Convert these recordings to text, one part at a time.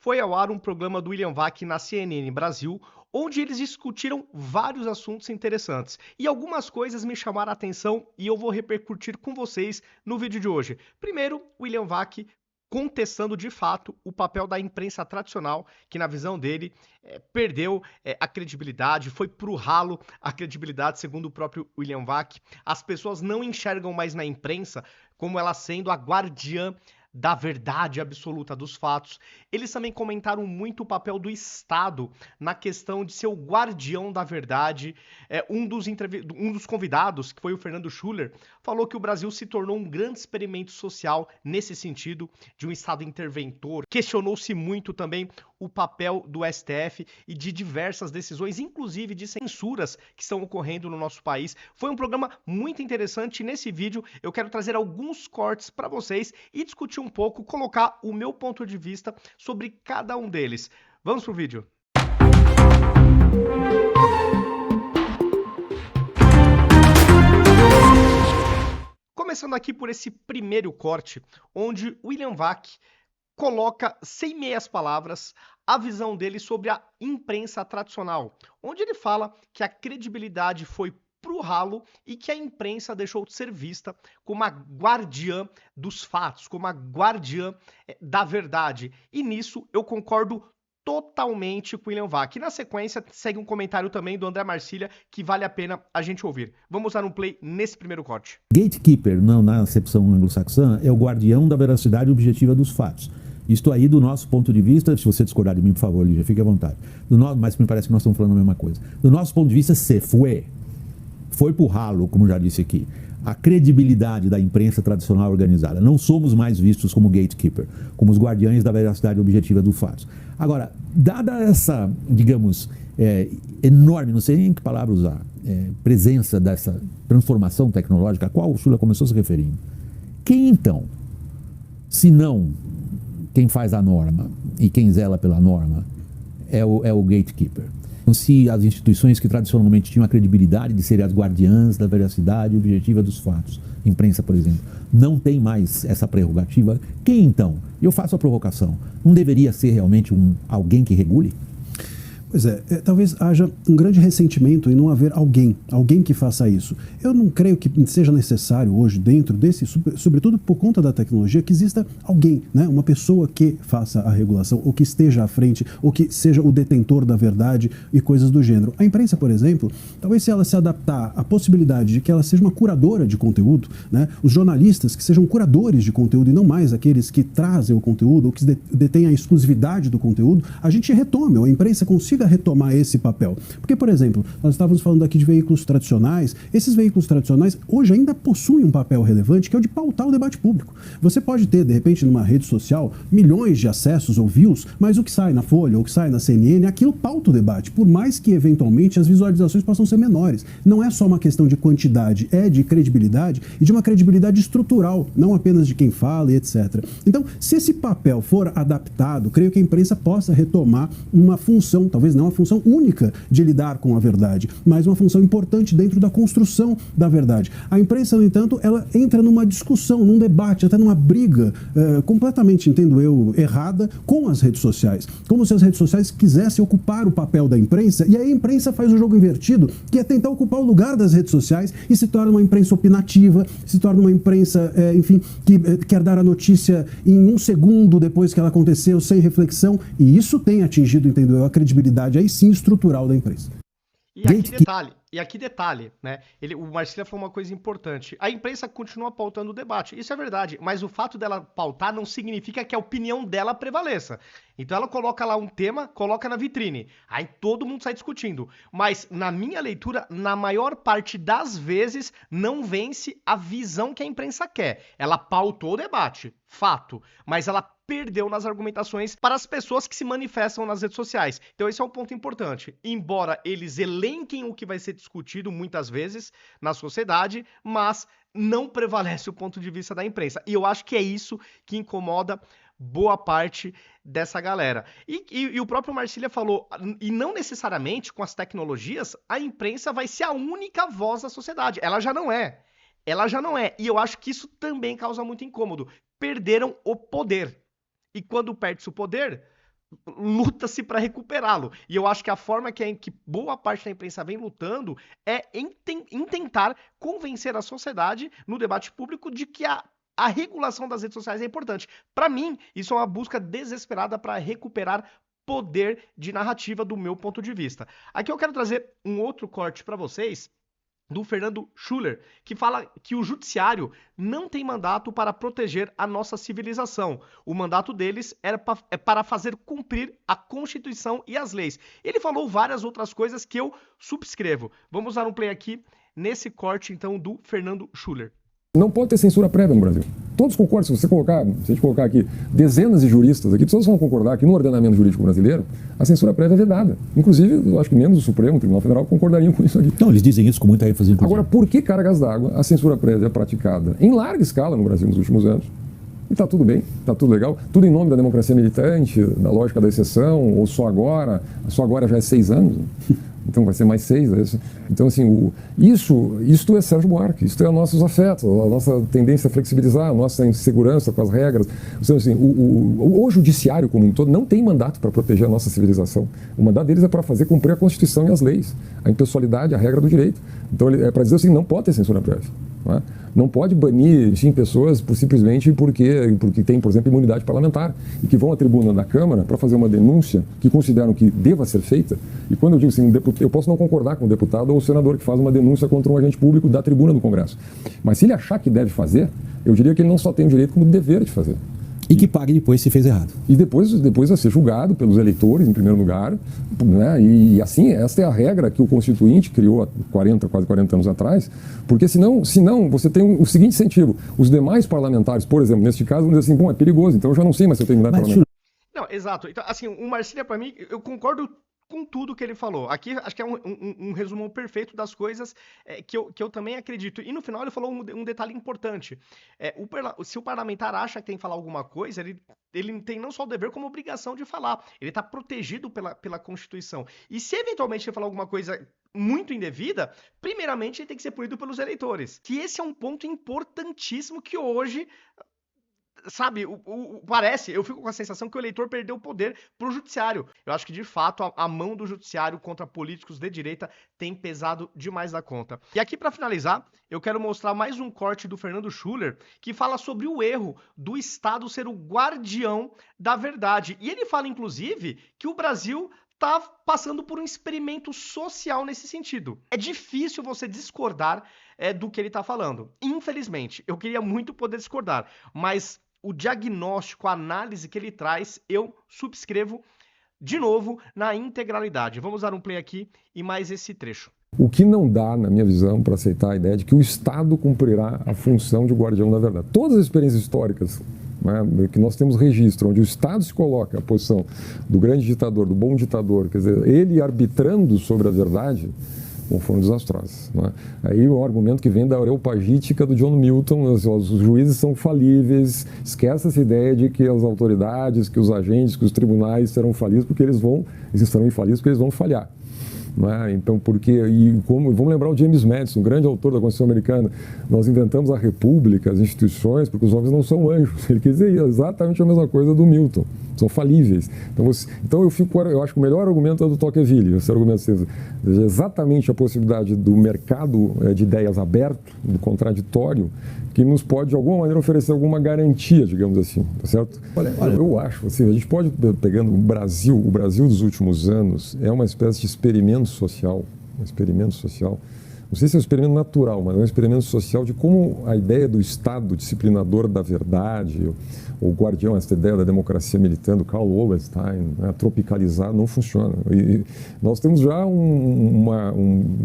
foi ao ar um programa do William Vac na CNN Brasil, onde eles discutiram vários assuntos interessantes. E algumas coisas me chamaram a atenção e eu vou repercutir com vocês no vídeo de hoje. Primeiro, William Vac contestando de fato o papel da imprensa tradicional, que na visão dele perdeu a credibilidade, foi pro ralo a credibilidade, segundo o próprio William Vac. As pessoas não enxergam mais na imprensa como ela sendo a guardiã da verdade absoluta dos fatos. Eles também comentaram muito o papel do Estado na questão de ser o guardião da verdade. Um dos convidados, que foi o Fernando Schuller, falou que o Brasil se tornou um grande experimento social nesse sentido, de um Estado interventor. Questionou-se muito também o papel do STF e de diversas decisões, inclusive de censuras que estão ocorrendo no nosso país. Foi um programa muito interessante. Nesse vídeo eu quero trazer alguns cortes para vocês e discutir um pouco, colocar o meu ponto de vista sobre cada um deles. Vamos pro vídeo. Começando aqui por esse primeiro corte, onde William Vac coloca, sem meias palavras, a visão dele sobre a imprensa tradicional, onde ele fala que a credibilidade foi pro ralo e que a imprensa deixou de ser vista como a guardiã dos fatos, como a guardiã da verdade. E nisso eu concordo totalmente com o William Vac. E na sequência segue um comentário também do André Marcília que vale a pena a gente ouvir. Vamos dar um play nesse primeiro corte. Gatekeeper, não, na acepção anglo-saxã, é o guardião da veracidade objetiva dos fatos. Isto aí, do nosso ponto de vista, se você discordar de mim, por favor, Lígia, fique à vontade. Mas me parece que nós estamos falando a mesma coisa. Do nosso ponto de vista, foi pro ralo, como já disse aqui, a credibilidade da imprensa tradicional organizada. Não somos mais vistos como gatekeeper, como os guardiães da veracidade objetiva dos fatos. Agora, dada essa, digamos, enorme, não sei nem que palavra usar, presença dessa transformação tecnológica a qual o Schuller começou se referindo, quem então, se não quem faz a norma e quem zela pela norma, é o gatekeeper? Se as instituições que tradicionalmente tinham a credibilidade de serem as guardiãs da veracidade objetiva dos fatos, imprensa, por exemplo, não tem mais essa prerrogativa, quem então? Eu faço a provocação. Não deveria ser realmente alguém que regule? Pois talvez haja um grande ressentimento em não haver alguém que faça isso. Eu não creio que seja necessário hoje, dentro desse, sobretudo por conta da tecnologia, que exista alguém, né, uma pessoa que faça a regulação, ou que esteja à frente, ou que seja o detentor da verdade e coisas do gênero. A imprensa, por exemplo, talvez se ela se adaptar à possibilidade de que ela seja uma curadora de conteúdo, né, os jornalistas que sejam curadores de conteúdo e não mais aqueles que trazem o conteúdo ou que detêm a exclusividade do conteúdo, a gente retome, ou a imprensa consiga retomar esse papel. Porque, por exemplo, nós estávamos falando aqui de veículos tradicionais. Esses veículos tradicionais hoje ainda possuem um papel relevante, que é o de pautar o debate público. Você pode ter, de repente, numa rede social, milhões de acessos ou views, mas o que sai na Folha ou o que sai na CNN, aquilo pauta o debate, por mais que, eventualmente, as visualizações possam ser menores. Não é só uma questão de quantidade, é de credibilidade e de uma credibilidade estrutural, não apenas de quem fala e etc. Então, se esse papel for adaptado, creio que a imprensa possa retomar uma função, talvez não uma função única de lidar com a verdade, mas uma função importante dentro da construção da verdade. A imprensa, no entanto, ela entra numa discussão, num debate, até numa briga completamente, entendo eu, errada com as redes sociais. Como se as redes sociais quisessem ocupar o papel da imprensa, e aí a imprensa faz o jogo invertido, que é tentar ocupar o lugar das redes sociais e se torna uma imprensa opinativa, se torna uma imprensa, enfim, que quer dar a notícia em um segundo depois que ela aconteceu, sem reflexão, e isso tem atingido, entendo eu, a credibilidade aí sim estrutural da imprensa. E aqui detalhe, né? O Marcília falou uma coisa importante. A imprensa continua pautando o debate. Isso é verdade, mas o fato dela pautar não significa que a opinião dela prevaleça. Então ela coloca lá um tema, coloca na vitrine. Aí todo mundo sai discutindo. Mas na minha leitura, na maior parte das vezes, não vence a visão que a imprensa quer. Ela pautou o debate, fato. Mas ela perdeu nas argumentações para as pessoas que se manifestam nas redes sociais. Então esse é um ponto importante. Embora eles elenquem o que vai ser discutido muitas vezes na sociedade, mas não prevalece o ponto de vista da imprensa. E eu acho que é isso que incomoda boa parte dessa galera. E o próprio Marcília falou, e não necessariamente com as tecnologias, a imprensa vai ser a única voz da sociedade. Ela já não é. E eu acho que isso também causa muito incômodo. Perderam o poder. E quando perde-se o poder, luta-se para recuperá-lo. E eu acho que a forma que boa parte da imprensa vem lutando é em tentar convencer a sociedade no debate público de que a regulação das redes sociais é importante. Para mim, isso é uma busca desesperada para recuperar poder de narrativa do meu ponto de vista. Aqui eu quero trazer um outro corte para vocês, do Fernando Schuller, que fala que o judiciário não tem mandato para proteger a nossa civilização. O mandato deles é para fazer cumprir a Constituição e as leis. Ele falou várias outras coisas que eu subscrevo. Vamos dar um play aqui nesse corte, então, do Fernando Schuller. Não pode ter censura prévia no Brasil. Todos concordam, se a gente colocar aqui dezenas de juristas aqui, todos vão concordar que no ordenamento jurídico brasileiro a censura prévia é vedada. Inclusive, eu acho que membros do Supremo Tribunal Federal concordariam com isso aqui. Não, eles dizem isso com muita ênfase, inclusive. Agora, por que cargas d'água a censura prévia é praticada em larga escala no Brasil nos últimos anos? E está tudo bem, está tudo legal, tudo em nome da democracia militante, da lógica da exceção, ou só agora já é 6 anos, né? Então vai ser mais 6. Então, assim, isto é Sérgio Buarque, isto é os nossos afetos, a nossa tendência a flexibilizar, a nossa insegurança com as regras. Então, assim, o judiciário como um todo não tem mandato para proteger a nossa civilização. O mandato deles é para fazer cumprir a Constituição e as leis, a impessoalidade, a regra do direito. Então, é para dizer assim, não pode ter censura prévia. Não é? Não pode banir, sim, pessoas simplesmente porque tem, por exemplo, imunidade parlamentar e que vão à tribuna da Câmara para fazer uma denúncia que consideram que deva ser feita. E quando eu digo assim, eu posso não concordar com o deputado ou o senador que faz uma denúncia contra um agente público da tribuna do Congresso. Mas se ele achar que deve fazer, eu diria que ele não só tem o direito, como o dever de fazer. E que pague depois se fez errado. E depois vai ser julgado pelos eleitores, em primeiro lugar. Né? E assim, essa é a regra que o Constituinte criou há quase 40 anos atrás, porque senão você tem o seguinte incentivo. Os demais parlamentares, por exemplo, neste caso, vão dizer assim, bom, é perigoso, então eu já não sei mais se eu tenho imunidade parlamentar. Não, exato. Então, assim, o Marcília, para mim, eu concordo com tudo que ele falou. Aqui acho que é um resumo perfeito das coisas que eu também acredito. E no final ele falou um detalhe importante. Se o parlamentar acha que tem que falar alguma coisa, ele tem não só o dever como a obrigação de falar. Ele está protegido pela Constituição. E se eventualmente ele falar alguma coisa muito indevida, primeiramente ele tem que ser punido pelos eleitores. Que esse é um ponto importantíssimo que hoje... Sabe, eu fico com a sensação que o eleitor perdeu o poder pro judiciário. Eu acho que, de fato, a mão do judiciário contra políticos de direita tem pesado demais da conta. E aqui, para finalizar, eu quero mostrar mais um corte do Fernando Schuller, que fala sobre o erro do Estado ser o guardião da verdade. E ele fala, inclusive, que o Brasil está passando por um experimento social nesse sentido. É difícil você discordar do que ele está falando. Infelizmente, eu queria muito poder discordar, mas... o diagnóstico, a análise que ele traz, eu subscrevo de novo na integralidade. Vamos dar um play aqui e mais esse trecho. O que não dá, na minha visão, para aceitar a ideia de que o Estado cumprirá a função de guardião da verdade. Todas as experiências históricas, né, que nós temos registro, onde o Estado se coloca à posição do grande ditador, do bom ditador, quer dizer, ele arbitrando sobre a verdade, foram desastrosas. Né? Aí o argumento que vem da areopagítica do John Milton, os juízes são falíveis, esquece essa ideia de que as autoridades, que os agentes, que os tribunais serão falíveis porque eles serão infalíveis porque eles vão falhar. Né? Então, vamos lembrar o James Madison, o grande autor da Constituição Americana, nós inventamos a república, as instituições, porque os homens não são anjos. Ele quer dizer exatamente a mesma coisa do Milton, são falíveis. Então eu acho que o melhor argumento é do Tocqueville, esse argumento exatamente a possibilidade do mercado de ideias aberto, do contraditório, que nos pode, de alguma maneira, oferecer alguma garantia, digamos assim, tá certo? Olha, eu acho, assim, a gente pode, pegando o Brasil dos últimos anos, é uma espécie de experimento social, não sei se é um experimento natural, mas é um experimento social de como a ideia do Estado disciplinador da verdade, o guardião, essa ideia da democracia militando, Karl Lowenstein, né, tropicalizar, não funciona. E nós temos já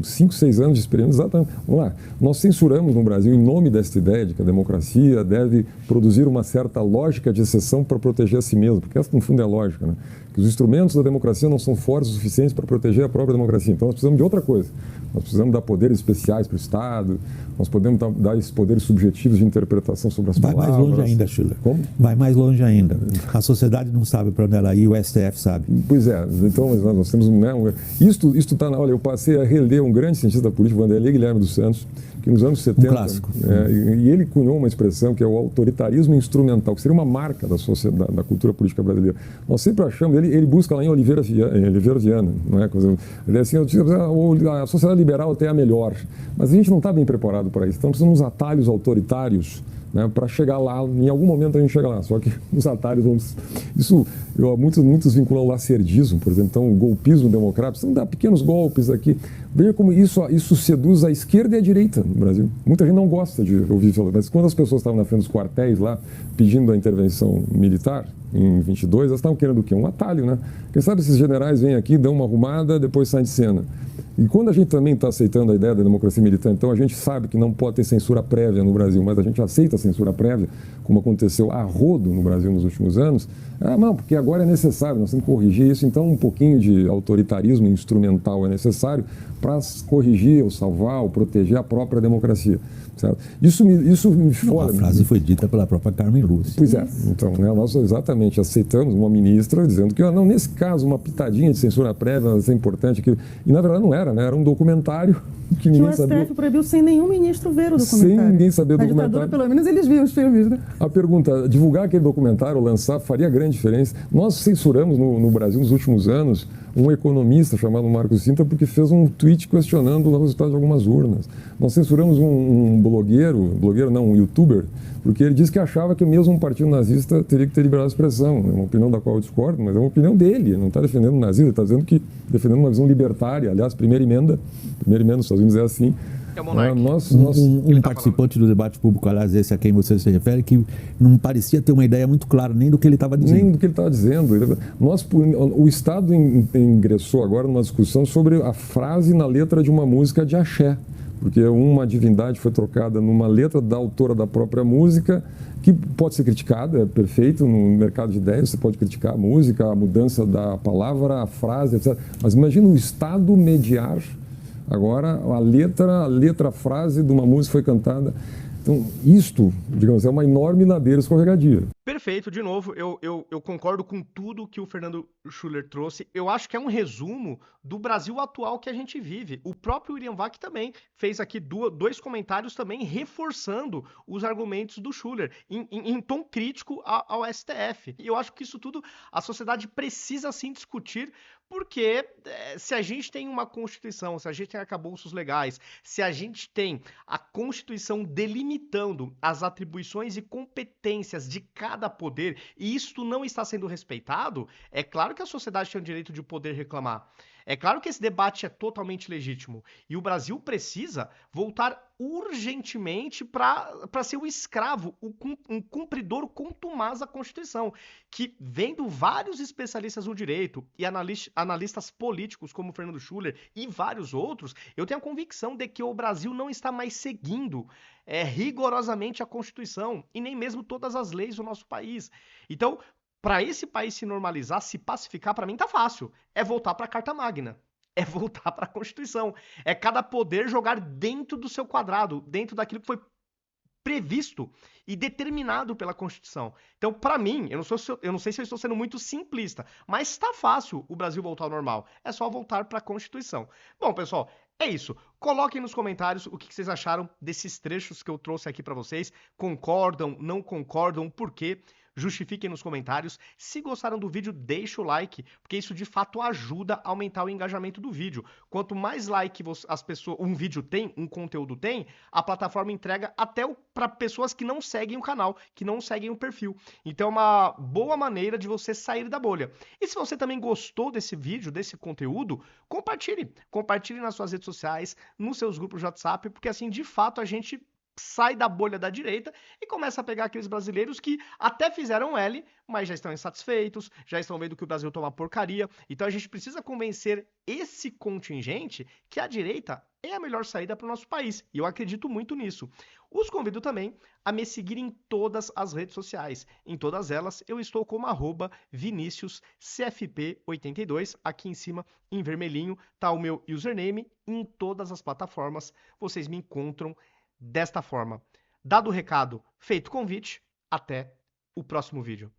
5, 6 anos de experimento, exatamente. Vamos lá, nós censuramos no Brasil em nome dessa ideia de que a democracia deve produzir uma certa lógica de exceção para proteger a si mesma, porque essa no fundo é a lógica, né? Que os instrumentos da democracia não são fortes o suficientes para proteger a própria democracia. Então nós precisamos de outra coisa. Nós precisamos dar poderes especiais para o Estado, nós podemos dar esses poderes subjetivos de interpretação sobre as palavras. Vai mais longe ainda, Schuller. Como? Vai mais longe ainda. A sociedade não sabe para onde ela ir, o STF sabe. Pois é, então nós temos... Né, isto está na... Olha, eu passei a reler um grande cientista político, Vanderlei Guilherme dos Santos, que nos anos 70... clássico. E ele cunhou uma expressão que é o autoritarismo instrumental, que seria uma marca da sociedade, da cultura política brasileira. Nós sempre achamos, ele busca lá em Oliveira Viana, não é? Ele é assim, a sociedade liberal até é a melhor, mas a gente não está bem preparado para isso, então precisamos de uns atalhos autoritários, né, para chegar lá. Em algum momento a gente chega lá, só que os atalhos vamos... Muitos vinculam ao lacerdismo, por exemplo, então o golpismo democrático, precisamos dar pequenos golpes aqui. Veja como isso seduz a esquerda e a direita no Brasil. Muita gente não gosta de ouvir falar, mas quando as pessoas estavam na frente dos quartéis lá, pedindo a intervenção militar, em 22, elas estavam querendo o quê? Um atalho, né? Quem sabe esses generais vêm aqui, dão uma arrumada, depois saem de cena. E quando a gente também está aceitando a ideia da democracia militar, então a gente sabe que não pode ter censura prévia no Brasil, mas a gente aceita a censura prévia, como aconteceu a rodo no Brasil nos últimos anos. Não, porque agora é necessário, nós temos que corrigir isso, então um pouquinho de autoritarismo instrumental é necessário para corrigir, ou salvar, ou proteger a própria democracia. Certo? Isso me fora. A frase foi dita pela própria Carmen Lúcia. Pois é, então, né, nós exatamente aceitamos uma ministra dizendo que, não, nesse caso, uma pitadinha de censura prévia é importante. E na verdade não era, né? Era um documentário que ninguém sabia. O STF proibiu sem nenhum ministro ver o documentário. Sem ninguém saber o documentário. Na ditadura, pelo menos, eles viam os filmes, né? A pergunta, divulgar aquele documentário, lançar, faria grande diferença. Nós censuramos no Brasil, nos últimos anos, um economista chamado Marcos Sintra, porque fez um tweet questionando o resultado de algumas urnas. Nós censuramos um um youtuber, porque ele disse que achava que mesmo um partido nazista teria que ter liberdade de expressão. É uma opinião da qual eu discordo, mas é uma opinião dele. Ele não está defendendo o nazismo, ele está dizendo que defendendo uma visão libertária. Aliás, primeira emenda nos Estados Unidos é assim. É o monarca. Um participante do debate público, aliás, esse a quem você se refere, que não parecia ter uma ideia muito clara nem do que ele estava dizendo. Nem do que ele estava dizendo. O Estado ingressou agora numa discussão sobre a frase na letra de uma música de axé, porque uma divindade foi trocada numa letra da autora da própria música, que pode ser criticada, é perfeito, no mercado de ideias você pode criticar a música, a mudança da palavra, a frase, etc. Mas imagina o Estado mediar. Agora, a frase de uma música foi cantada. Então, isto, digamos, é uma enorme ladeira escorregadia. Perfeito, de novo, eu concordo com tudo que o Fernando Schuller trouxe. Eu acho que é um resumo do Brasil atual que a gente vive. O próprio William Vac também fez aqui dois comentários também reforçando os argumentos do Schuller, em tom crítico ao STF. E eu acho que isso tudo a sociedade precisa sim discutir, porque se a gente tem uma Constituição, se a gente tem arcabouços legais, se a gente tem a Constituição delimitando as atribuições e competências de cada poder, e isto não está sendo respeitado, é claro que a sociedade tem o direito de poder reclamar. É claro que esse debate é totalmente legítimo. E o Brasil precisa voltar urgentemente para ser o escravo, um cumpridor contumaz da Constituição, que, vendo vários especialistas no direito e analistas políticos como Fernando Schuller e vários outros, eu tenho a convicção de que o Brasil não está mais seguindo rigorosamente a Constituição e nem mesmo todas as leis do nosso país. Então, para esse país se normalizar, se pacificar, para mim tá fácil. É voltar para a Carta Magna. É voltar para a Constituição. É cada poder jogar dentro do seu quadrado, dentro daquilo que foi previsto e determinado pela Constituição. Então, para mim, eu não sei se eu estou sendo muito simplista, mas está fácil o Brasil voltar ao normal. É só voltar para a Constituição. Bom, pessoal, é isso. Coloquem nos comentários o que vocês acharam desses trechos que eu trouxe aqui para vocês. Concordam, não concordam, por quê? Justifiquem nos comentários. Se gostaram do vídeo, deixa o like, porque isso de fato ajuda a aumentar o engajamento do vídeo. Quanto mais like um vídeo tem, um conteúdo tem, a plataforma entrega até para pessoas que não seguem o canal, que não seguem o perfil. Então é uma boa maneira de você sair da bolha. E se você também gostou desse vídeo, desse conteúdo, compartilhe. Compartilhe nas suas redes sociais, nos seus grupos de WhatsApp, porque assim, de fato, a gente sai da bolha da direita e começa a pegar aqueles brasileiros que até fizeram L, mas já estão insatisfeitos, já estão vendo que o Brasil tá uma porcaria. Então a gente precisa convencer esse contingente que a direita é a melhor saída para o nosso país. E eu acredito muito nisso. Os convido também a me seguir em todas as redes sociais. Em todas elas eu estou como @ViniciusCFP82. Aqui em cima, em vermelhinho, tá o meu username. Em todas as plataformas vocês me encontram desta forma. Dado o recado, feito o convite, até o próximo vídeo.